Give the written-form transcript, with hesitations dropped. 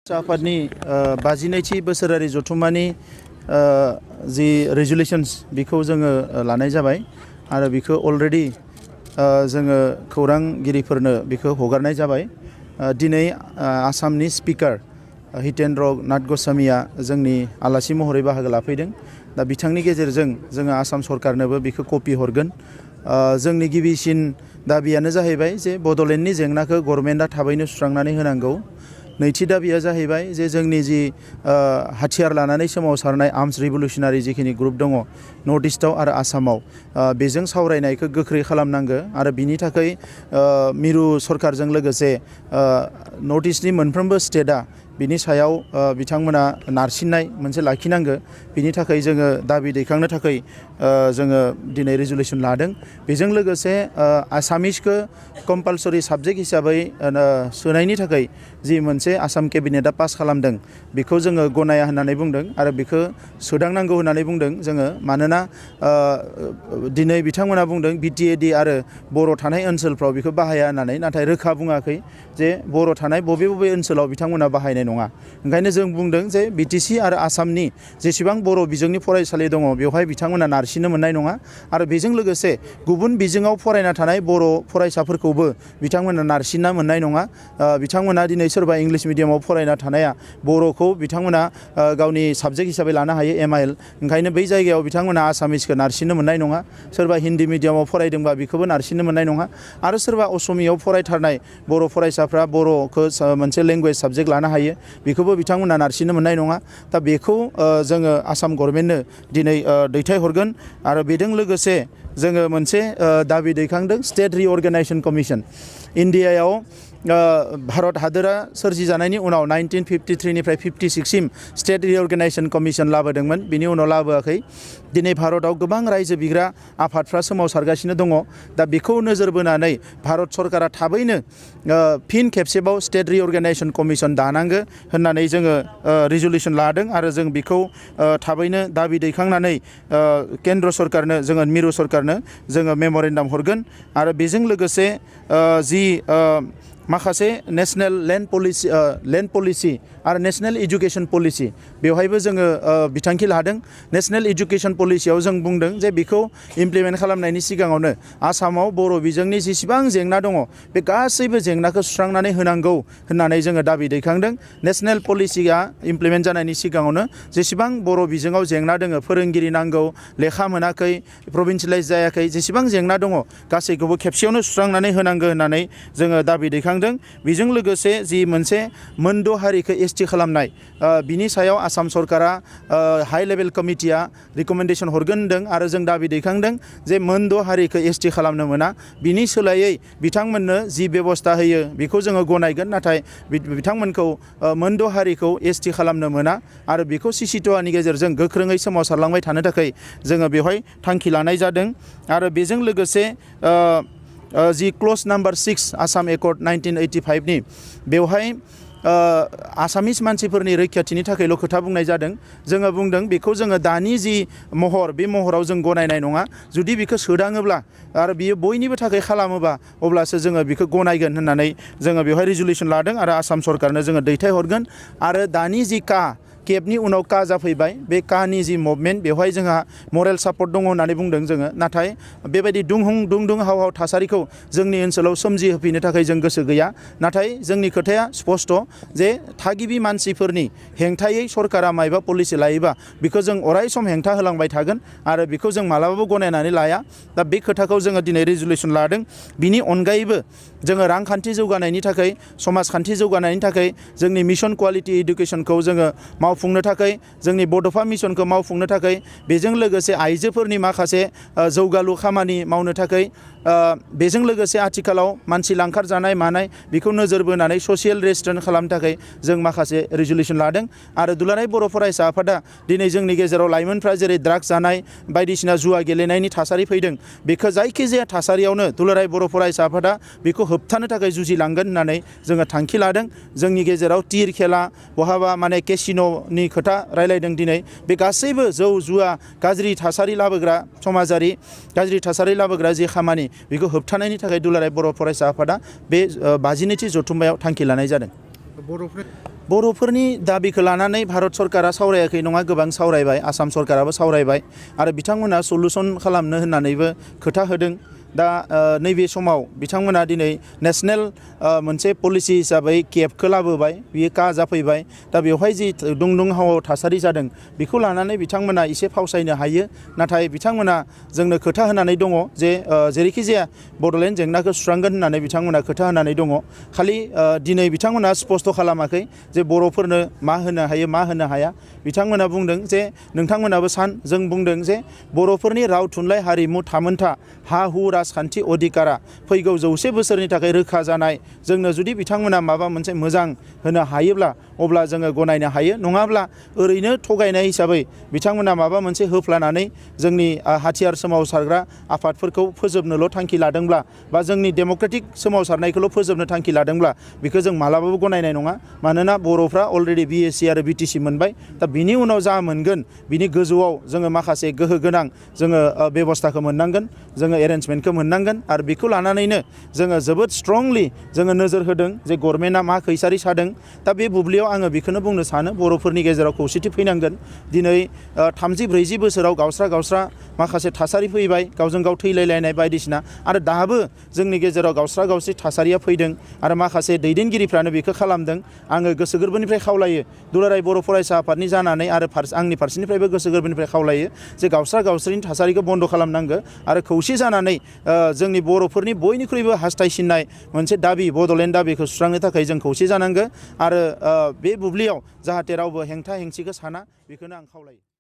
आफादनि 52थि बोसोरारि जथुम्मानि जि रेजुलेशन्स बेखौ जोङो लानाय जाबाय आरो बेखौ अलरेडि जोङो खौरांगिरिफोरनो बेखौ हगारनाय जाबाय। दिनै आसामनि स्पिकार हितेन्द्र नाथ गस्वामीया जोंनि आलासि महरै बाहागो लाफैदों। दा बिथांनि गेजेरजों जोङो आसाम सरकारनोबो बेखौ कपि हरगोन। जोंनि गिबिसिन दाबियानो जाहैबाय जे बड'लेण्डनि जेंनाखौ गभर्नमेन्टआ थाबैनो सुस्रांनानै होनांगौ। नैथि दाबिया जाहैबाय जे जोंनि जि हाथियार लानानै सोमावसारनाय आर्म्स रिभलुसनारि जिखिनि ग्रुप दङ नर्थ इस्टआव आरो आसामाव बेजों सावरायनायखौ गोख्रै खालामनांगौ आरो बिनि थाखाय मिरु सरकारजों लोगोसे नर्थ इस्टनि मोनफ्रोमबो स्टेटआ बिनि सायाव बिथांमोना नारसिननाय मोनसे लाखिनांगौ। बिनि थाखाय जोङो दाबि दैखांनो थाखाय जोङो दिनै रेजुलेशन लादों। बेजों लोगोसे आसामिसखौ कम्पालसरि साबजेक्ट हिसाबै सोनायनि थाखाय जि मोनसे आसाम केबिनेटआ पास खालामदों बेखौ जोङो गनाया होननानै बुंदों आरो बेखौ सोदांनांगौ होननानै बुंदों जोङो। मानोना दिनै बिथांमोना बुंदों बिटिएडि आरो बर' थानाय ओनसोलफ्राव बेखौ बाहाया होननानै, नाथाय रोखा बुङाखै जे बर' थानाय बबे बबे ओनसोलाव बिथांमोना बाहायनाय नङा। ओंखायनो जों बुंदों जे बिटिसि आरो आसामनि जेसेबां बर' बिजोंनि फरायसालि दङ बेवहाय बिथांमोना नारसिननो मोननाय नङा आरो बेजों लोगोसे गुबुन बिजोङाव फरायना थानाय बर' फरायसाफोरखौबो बिथांमोना नारसिनना मोननाय नङा। बिथांमोना दिनै सोरबा इंलिश मिडियामाव फरायना थानाया बर'खौ बिथांमोना गावनि साबजेक्ट हिसाबै लानो हायो MIL। ओंखायनो बै जायगायाव बिथांमोना आसामिसखौ नारसिननो मोननाय नङा। सोरबा हिन्दी मिडियामाव फरायदोंबा बेखौबो नारसिननो मोननाय नङा आरो सोरबा असमियाव फरायथारनाय बर' फरायसाफ्रा बर'खौ मोनसे लेंगुवेज साबजेक्ट लानो हायो बेखौबो बिथांमोना नारसिननो मोननाय नङा। दा बेखौ जोङो आसाम गभर्नमेन्टनो दिनै दैथायहरगोन आरो बेजों लोगोसे जोङो मोनसे दाबि दैखांदों स्टेट रिअर्गेनाइजेशन कमिसन। इन्डियायाव भारत हादोरा सोरजिजानायनि उनाव 1953निफ्राय 56सिम स्टेट रिअर्गेनाइजेशन कमिसन लाबोदोंमोन, बिनि उनाव लाबोआखै। दिनै भारतआव गोबां रायजो बिग्रा आफादफ्रा सोमावसारगासिनो दङ। दा बेखौ नोजोर बोनानै भारत सरकारा थाबैनो फिन खेबसेबाव स्टेट रिअर्गेनाइजेशन कमिसन दानांगो होननानै जोङो रेजुलेशन लादों आरो जों बेखौ थाबैनो दाबि दैखांनानै केन्द्र सरकारनो जोङो मिरु सरकारनो जोङो मेम'रेन्डाम हरगोन। आरो बेजों लोगोसे जि माखासे नेशनेल लेन्ड पलिसि आरो नेशनेल एजुकेशन पलिसि बेवहायबो जोङो बिथांखि लादों। नेशनेल एजुकेशन पलिसियाव जों बुंदों जे बेखौ इमप्लिमेन्ट खालामनायनि सिगाङावनो आसामाव बर' बिजोंनि जेसेबां जेंना दङ बे गासैबो जेंनाखौ सुस्रांनानै होनांगौ होननानै जोङो दाबि दैखांदों। नेशनेल पलिसिया इमप्लिमेन्ट जानायनि सिगाङावनो जेसेबां बर' बिजोङाव जेंना दङ, फोरोंगिरि नांगौ, लेखा मोनाखै, प्रभिन्सियेलाइज जायाखै, जेसेबां जेंना दङ गासैखौबो खेबसेयावनो सुस्रांनानै होनांगौ होननानै जोङो दाबि दैखांदों। बेजों लोगोसे जि मोनसे मोनद' हारिखौ एसटि खालामनाय बिनि सायाव आसाम सरकारा हाइ लेभेल कमिटिया रिकमेन्डेसन हरगोन होनदों आरो जों दाबि दैखांदों जे मोनद' हारिखौ एसटि खालामनो मोना। बिनि सोलायै बिथांमोननो जि बेबस्था होयो बेखौ जोङो गनायगोन, नाथाय बिथांमोनखौ मोनद' हारिखौ एसटि खालामनो मोना आरो बेखौ सिसिट'आनि गेजेरजों गोख्रोङै सोमावसारलांबाय थानो थाखाय जोङो बेवहाय थांखि लानाय जादों। आरो बेजों लोगोसे जि क्ल'ज नाम्बार 6 आसाम एकर्ड 1985नि बेवहाय आसामिस मानसिफोरनि रैखाथिनि थाखायल' खोथा बुंनाय जादों। जोङो बुंदों बेखौ जोङो दानि जि महर बे महराव जों गनायनाय नङा। जुदि बेखौ सोदाङोब्ला आरो बियो बयनिबो थाखाय खालामोबा अब्लासो जोङो बेखौ गनायगोन होननानै जोङो बेवहाय रेजुलेशन लादों आरो आसाम सरकारनो जोङो दैथायहरगोन। आरो दानि जि केबनि उनाव जाफैबाय बे नि जि मुभमेन्ट बेवहाय जोंहा मरेल सापर्ट दङ होननानै बुंदों जोङो, नाथाय बेबायदि दुं हाव थासारिखौ जोंनि ओनसोलाव सोमजिहोफैनो थाखाय जों गोसो गैया। नाथाय जोंनि खोथाया स्पष्ट जे थागिबि मानसिफोरनि हेंथायै सरकारा मायबा पलिसि लायोबा बेखौ जों अराय सम हेंथा होलांबाय थागोन आरो बेखौ जों मालाबाबो गनायनानै लाया। दा बे खोथाखौ जोङो दिनै रेजुलेशन लादों। बिनि अनगायैबो जोङो रांखान्थि जौगानायनि थाखाय, समाजखान्थि जौगानायनि थाखाय जोंनि मिशन कुवालिटि इडुकेसनखौ जोङो मावफुंनो थाखाय, जोंनि बड'फा मिशनखौ मावफुंनो थाखाय, बेजों लोगोसे आइजोफोरनि माखासे जौगालु खामानि मावनो थाखाय, बेजों लोगोसे आथिखालाव मानसि लांखार जानाय मानाय बेखौ नोजोर बोनानै ससियेल रेस्टुरेन्ट खालामनो थाखाय जों माखासे रेजुलेशन लादों। आरो दुलाराय बर' फरायसा आफादा दिनै जोंनि गेजेराव लाइमोनफ्रा जेरै ड्राग्स जानाय बायदिसिना जुवा गेलेनायनि थासारि फैदों, बेखौ जायखिजाया थासारियावनो दुलाराय बर' फरायसा आफादा बेखौ होबथानो थाखाय जुजिलांगोन होननानै जोङो थांखि लादों। जोंनि गेजेराव टिर खेला, बहाबा माने केसिन'नि खोथा रायलायदों दिनै। बे गासैबो जौ जुवा गाज्रि थासारि लाबोग्रा, समाजारि गाज्रि थासारि लाबोग्रा जि खामानि बेखौ होबथानायनि थाखाय दुलाराय बर' फरायसा आफादा बे 52थि जथुम्मायाव थांखि लानाय जादों। बर'फोरनि दाबिखौ लानानै भारत सरकारा सावरायाखै नङा, गोबां सावरायबाय, आसाम सरकाराबो सावरायबाय आरो बिथांमोना सलुसन खालामनो होननानैबो खोथा होदों। दा नैबे समाव बिथांमोना दिनै नेशनेल मोनसे पलिसि हिसाबै केबखौ लाबोबाय, बियो का जाफैबाय। दा बेवहाय जि दुंहाव थासारि जादों बेखौ लानानै बिथांमोना एसे फावसायनो हायो, नाथाय बिथांमोना जोंनो खोथा होनानै दङ जे जेरैखि जाया बड'लेण्ड जेंनाखौ सुस्रांगोन होननानै बिथांमोना खोथा होनानै दङ। खालि दिनै बिथांमोना स्पष्ट खालामाखै जे बर'फोरनो मा होनो हायो मा होनो हाया। बिथांमोना बुंदों जे नोंथांमोनाबो जों बुंदों जे बर'फोरनि राव थुनलाइ हारिमु थामोनथा हा हु राजखान्थि अधिकारा फैगौ 100 बोसोरनि थाखाय रोखा जानाय, जोंनो जुदि बिथांमोना माबा मोनसे मोजां होनो हायोब्ला अब्ला जोङो गनायनो हायो, नङाब्ला ओरैनो थगायनाय हिसाबै बिथांमोना माबा मोनसे होफ्लानानै जोंनि हाथियार सोमावसारग्रा आफादफोरखौ फोजोबनोल' थांखि लादोंब्ला बा जोंनि डेम'क्रेटिक सोमावसारनायखौल' फोजोबनो थांखि लादोंब्ला बेखौ जों मालाबाबो गनायनाय नङा। मानोना बर'फ्रा अलरेडि BSc आरो BTC मोनबाय। दा बिनि उनाव जा मोनगोन बिनि गोजौआव जोङो माखासे गोहो गोनां जोङो बेबस्थाखौ मोननांगोन, जोङो एरेन्जमेन्टखौ मोननांगोन आरो बेखौ लानानैनो जोङो जोबोद स्ट्रंलि जोङो नोजोर होदों जे गभर्नमेन्टआ मा खैसारि सादों। दा बे बुब्लियाव आङो बेखौनो बुंनो सानो बर'फोरनि गेजेराव खौसेथि फैनांगोन। दिनै 30-40 बोसोराव गावस्रा माखासे थासारि फैबाय, गावजों गाव थैलायलायनाय बायदिसिना, आरो दाबो जोंनि गेजेराव गावस्रा थासारिया फैदों आरो माखासे दैदेनगिरिफ्रानो बेखौ खालामदों। आङो गोसो गोरबोनिफ्राय खावलायो, दुलाराय बर' फरायसा आफादनि जानानै आरो आंनि फारसेनिफ्रायबो गोसो गोरबोनिफ्राय खावलायो जे गावस्रानि थासारिखौ बन्द' खालामनांगौ आरो खौसे जानानै जोंनि बर'फोरनि बयनिख्रुइबो हास्थायसिननाय मोनसे दाबि बड'लेण्ड दाबिखौ सुस्रांनो थाखाय जों खौसे जानांगौ आरो बे बुब्लियाव जाहाथे रावबो हेंथा हेंसिखौ साना, बेखौनो आं खावलायो।